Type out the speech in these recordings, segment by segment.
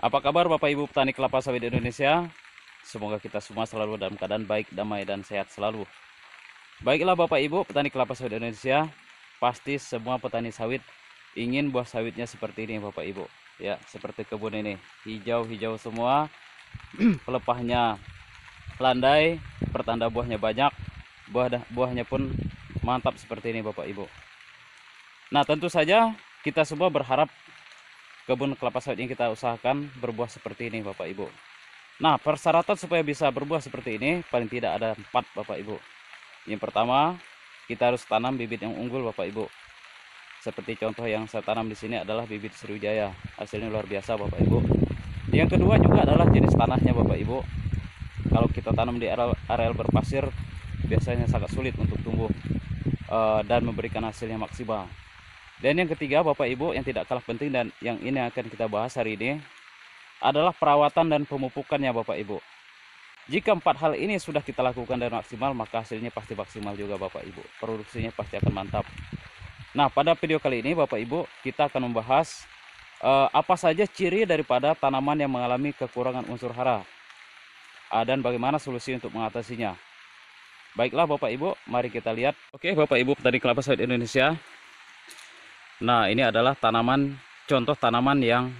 Apa kabar Bapak Ibu petani kelapa sawit Indonesia? Semoga kita semua selalu dalam keadaan baik, damai, dan sehat selalu. Baiklah Bapak Ibu petani kelapa sawit Indonesia, pasti semua petani sawit ingin buah sawitnya seperti ini Bapak Ibu. Ya, seperti kebun ini, hijau-hijau semua, pelepahnya landai, pertanda buahnya banyak, buahnya pun mantap seperti ini Bapak Ibu. Nah, tentu saja kita semua berharap kebun kelapa sawit yang kita usahakan berbuah seperti ini Bapak Ibu. Nah, persyaratan supaya bisa berbuah seperti ini paling tidak ada 4 Bapak Ibu. Yang pertama, kita harus tanam bibit yang unggul Bapak Ibu. Seperti contoh yang saya tanam di sini adalah bibit Sriwijaya. Hasilnya luar biasa Bapak Ibu. Yang kedua juga adalah jenis tanahnya Bapak Ibu. Kalau kita tanam di areal berpasir, biasanya sangat sulit untuk tumbuh dan memberikan hasil yang maksimal. Dan yang ketiga Bapak Ibu, yang tidak kalah penting dan yang ini akan kita bahas hari ini adalah perawatan dan pemupukannya Bapak Ibu. Jika 4 hal ini sudah kita lakukan dan maksimal, maka hasilnya pasti maksimal juga Bapak Ibu. Produksinya pasti akan mantap. Nah, pada video kali ini Bapak Ibu, kita akan membahas apa saja ciri daripada tanaman yang mengalami kekurangan unsur hara dan bagaimana solusi untuk mengatasinya. Baiklah Bapak Ibu, mari kita lihat. Oke Bapak Ibu petani kelapa sawit Indonesia. Nah, ini adalah contoh tanaman yang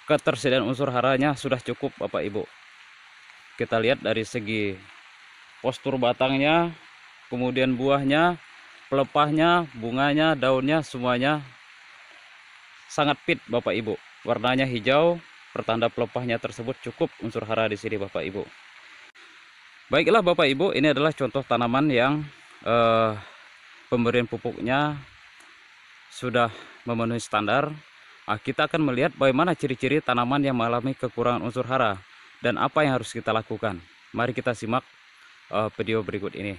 ketersediaan unsur haranya sudah cukup Bapak Ibu. Kita lihat dari segi postur batangnya, kemudian buahnya, pelepahnya, bunganya, daunnya, semuanya sangat fit Bapak Ibu. Warnanya hijau, pertanda pelepahnya tersebut cukup unsur hara di sini Bapak Ibu. Baiklah Bapak Ibu, ini adalah contoh tanaman yang pemberian pupuknya sudah memenuhi standar. Kita akan melihat bagaimana ciri-ciri tanaman yang mengalami kekurangan unsur hara dan apa yang harus kita lakukan. Mari kita simak video berikut ini.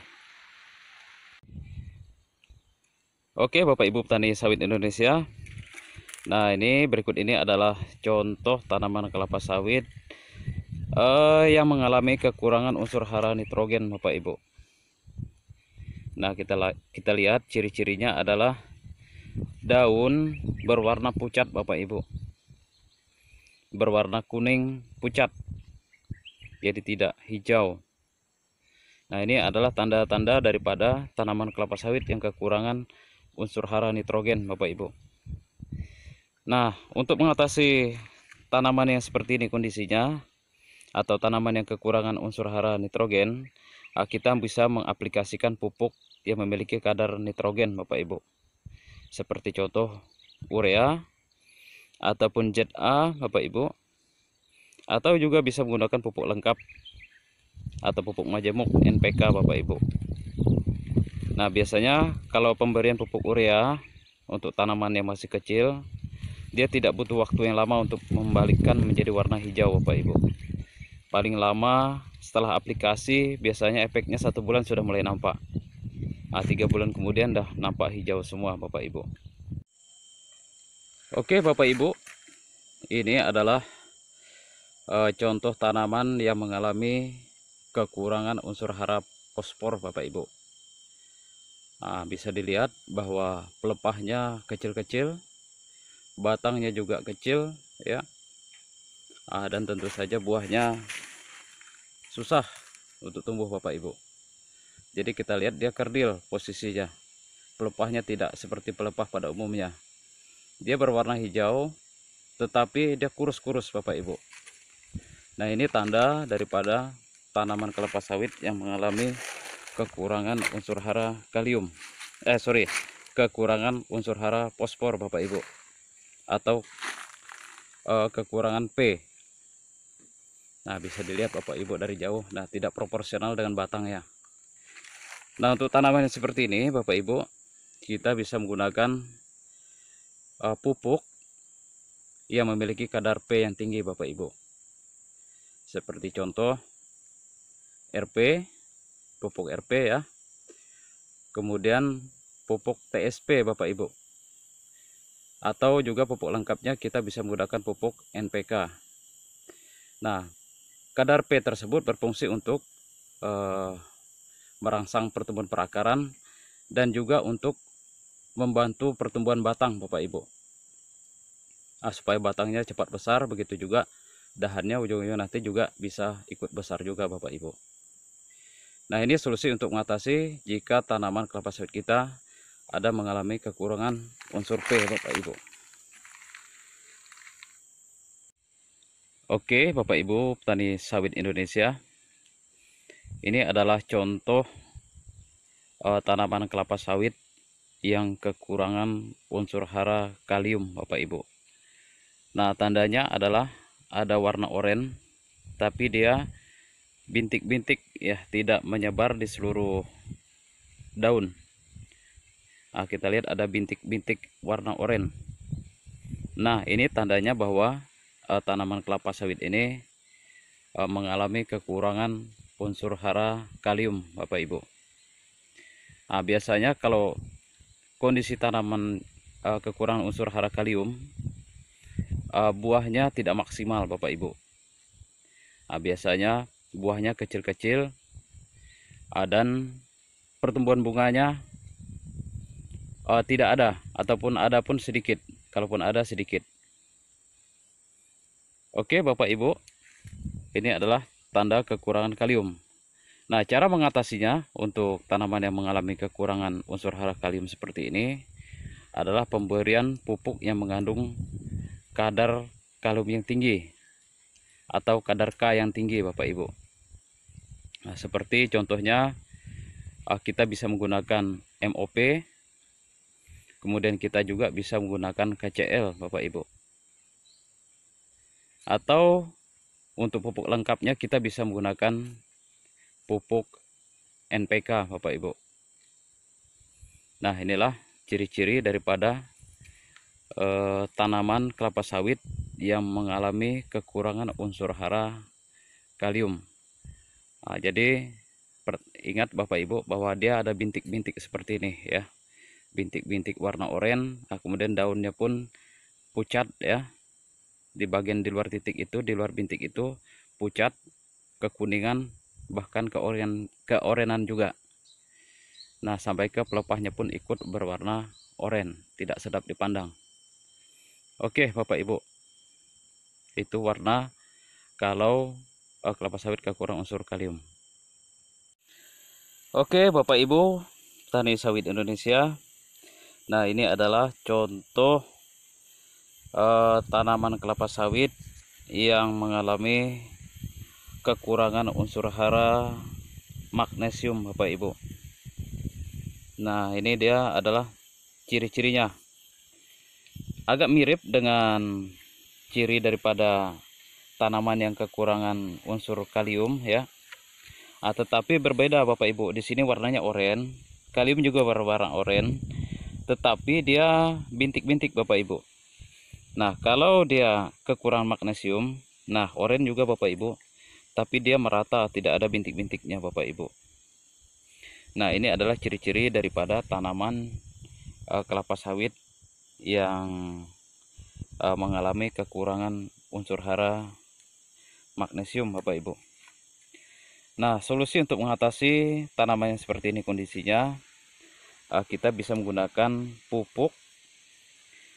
Oke Bapak Ibu petani sawit Indonesia. Nah, ini berikut ini adalah contoh tanaman kelapa sawit yang mengalami kekurangan unsur hara nitrogen Bapak Ibu. Nah, kita lihat ciri-cirinya adalah daun berwarna pucat Bapak Ibu, berwarna kuning pucat, jadi tidak hijau. Nah, ini adalah tanda-tanda daripada tanaman kelapa sawit yang kekurangan unsur hara nitrogen Bapak Ibu. Nah, untuk mengatasi tanaman yang seperti ini kondisinya, atau tanaman yang kekurangan unsur hara nitrogen, kita bisa mengaplikasikan pupuk yang memiliki kadar nitrogen Bapak Ibu. Seperti contoh urea ataupun ZA Bapak Ibu, atau juga bisa menggunakan pupuk lengkap atau pupuk majemuk NPK Bapak Ibu. Nah, biasanya kalau pemberian pupuk urea untuk tanaman yang masih kecil, dia tidak butuh waktu yang lama untuk membalikkan menjadi warna hijau Bapak Ibu. Paling lama setelah aplikasi biasanya efeknya 1 bulan sudah mulai nampak. 3 bulan kemudian dah nampak hijau semua Bapak Ibu. Oke Bapak Ibu, ini adalah contoh tanaman yang mengalami kekurangan unsur hara fosfor Bapak Ibu. Nah, bisa dilihat bahwa pelepahnya kecil-kecil, batangnya juga kecil ya. Dan tentu saja buahnya susah untuk tumbuh Bapak Ibu. Jadi kita lihat dia kerdil posisinya. Pelepahnya tidak seperti pelepah pada umumnya. Dia berwarna hijau, tetapi dia kurus-kurus Bapak Ibu. Nah, ini tanda daripada tanaman kelapa sawit yang mengalami kekurangan unsur hara kalium. Kekurangan unsur hara fosfor Bapak Ibu. Atau kekurangan P. Nah, bisa dilihat Bapak Ibu dari jauh. Nah, tidak proporsional dengan batangnya. Nah, untuk tanaman yang seperti ini Bapak Ibu, kita bisa menggunakan pupuk yang memiliki kadar P yang tinggi Bapak Ibu. Seperti contoh RP, pupuk RP ya. Kemudian pupuk TSP Bapak Ibu. Atau juga pupuk lengkapnya kita bisa menggunakan pupuk NPK. Nah, kadar P tersebut berfungsi untuk merangsang pertumbuhan perakaran dan juga untuk membantu pertumbuhan batang Bapak Ibu. supaya batangnya cepat besar. Begitu juga dahannya ujung-ujungnya nanti juga bisa ikut besar juga Bapak Ibu. Nah, ini solusi untuk mengatasi jika tanaman kelapa sawit kita ada mengalami kekurangan unsur P Bapak Ibu. Oke Bapak Ibu petani sawit Indonesia, ini adalah contoh tanaman kelapa sawit yang kekurangan unsur hara kalium Bapak Ibu. Nah, tandanya adalah ada warna oranye tapi dia bintik-bintik ya, tidak menyebar di seluruh daun. Nah, kita lihat ada bintik-bintik warna oranye. Nah, ini tandanya bahwa tanaman kelapa sawit ini mengalami kekurangan unsur hara kalium Bapak Ibu. Nah, biasanya kalau kondisi tanaman kekurangan unsur hara kalium, buahnya tidak maksimal Bapak Ibu. Nah, biasanya buahnya kecil-kecil dan pertumbuhan bunganya tidak ada, ataupun ada pun sedikit, kalaupun ada sedikit. Oke Bapak Ibu, ini adalah tanda kekurangan kalium. Nah, cara mengatasinya untuk tanaman yang mengalami kekurangan unsur hara kalium seperti ini adalah pemberian pupuk yang mengandung kadar kalium yang tinggi atau kadar K yang tinggi Bapak Ibu. Nah, seperti contohnya kita bisa menggunakan MOP, kemudian kita juga bisa menggunakan KCL Bapak Ibu. Atau untuk pupuk lengkapnya kita bisa menggunakan pupuk NPK Bapak Ibu. Nah, inilah ciri-ciri daripada tanaman kelapa sawit yang mengalami kekurangan unsur hara kalium. Nah, jadi ingat Bapak Ibu bahwa dia ada bintik-bintik seperti ini ya, bintik-bintik warna oranye. Nah, kemudian daunnya pun pucat ya, di bagian di luar titik itu, di luar bintik itu pucat, kekuningan, bahkan keorenan juga. Nah, sampai ke pelepahnya pun ikut berwarna oranye, tidak sedap dipandang. Oke Bapak Ibu, itu warna kalau kelapa sawit kekurangan unsur kalium. Oke Bapak Ibu petani sawit Indonesia, nah ini adalah contoh tanaman kelapa sawit yang mengalami kekurangan unsur hara magnesium Bapak Ibu. Nah, ini dia adalah ciri-cirinya. Agak mirip dengan ciri daripada tanaman yang kekurangan unsur kalium ya. Tetapi berbeda Bapak Ibu. Di sini warnanya oranye, kalium juga berwarna oranye, tetapi dia bintik-bintik Bapak Ibu. Nah, kalau dia kekurangan magnesium, nah oranye juga Bapak Ibu, tapi dia merata, tidak ada bintik-bintiknya Bapak Ibu. Nah, ini adalah ciri-ciri daripada tanaman kelapa sawit yang mengalami kekurangan unsur hara magnesium Bapak Ibu. Nah, solusi untuk mengatasi tanaman yang seperti ini kondisinya, kita bisa menggunakan pupuk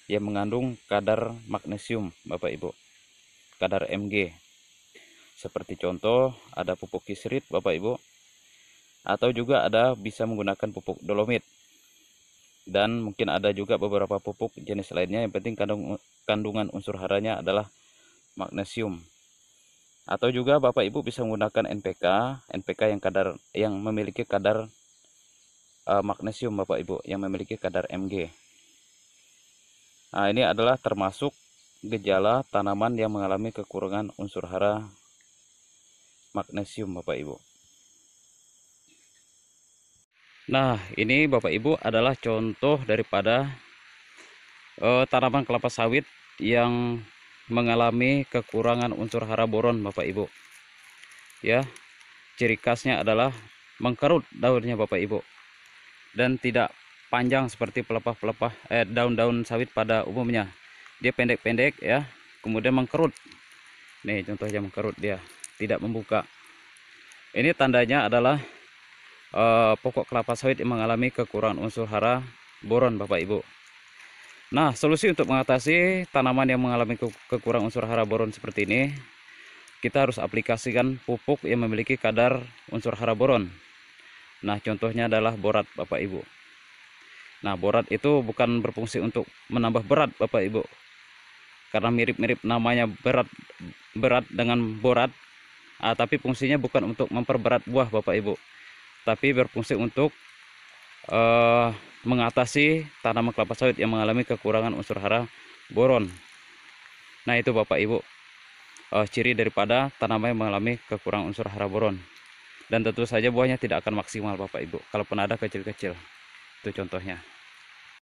yang mengandung kadar magnesium Bapak Ibu, kadar Mg. Seperti contoh ada pupuk kisrit Bapak Ibu, atau juga ada bisa menggunakan pupuk dolomit. Dan mungkin ada juga beberapa pupuk jenis lainnya, yang penting kandungan unsur haranya adalah magnesium. Atau juga Bapak Ibu bisa menggunakan NPK yang memiliki kadar magnesium Bapak Ibu, yang memiliki kadar Mg. Nah, ini adalah termasuk gejala tanaman yang mengalami kekurangan unsur hara magnesium Bapak Ibu. Nah, ini Bapak Ibu adalah contoh daripada tanaman kelapa sawit yang mengalami kekurangan unsur hara boron Bapak Ibu. Ya, ciri khasnya adalah mengkerut daunnya Bapak Ibu, dan tidak panjang seperti pelepah-pelepah daun-daun sawit pada umumnya. Dia pendek-pendek ya, kemudian mengkerut. Nih contohnya mengkerut, dia tidak membuka. Ini tandanya adalah pokok kelapa sawit yang mengalami kekurangan unsur hara boron Bapak Ibu. Nah, solusi untuk mengatasi tanaman yang mengalami kekurangan unsur hara boron seperti ini, kita harus aplikasikan pupuk yang memiliki kadar unsur hara boron. Nah, contohnya adalah borat, Bapak Ibu. Nah, borat itu bukan berfungsi untuk menambah berat, Bapak Ibu. Karena mirip-mirip namanya berat dengan borat, tapi fungsinya bukan untuk memperberat buah, Bapak Ibu, tapi berfungsi untuk mengatasi tanaman kelapa sawit yang mengalami kekurangan unsur hara boron. Nah, itu Bapak Ibu ciri daripada tanaman yang mengalami kekurangan unsur hara boron. Dan tentu saja buahnya tidak akan maksimal, Bapak Ibu, kalaupun ada kecil-kecil. Itu contohnya.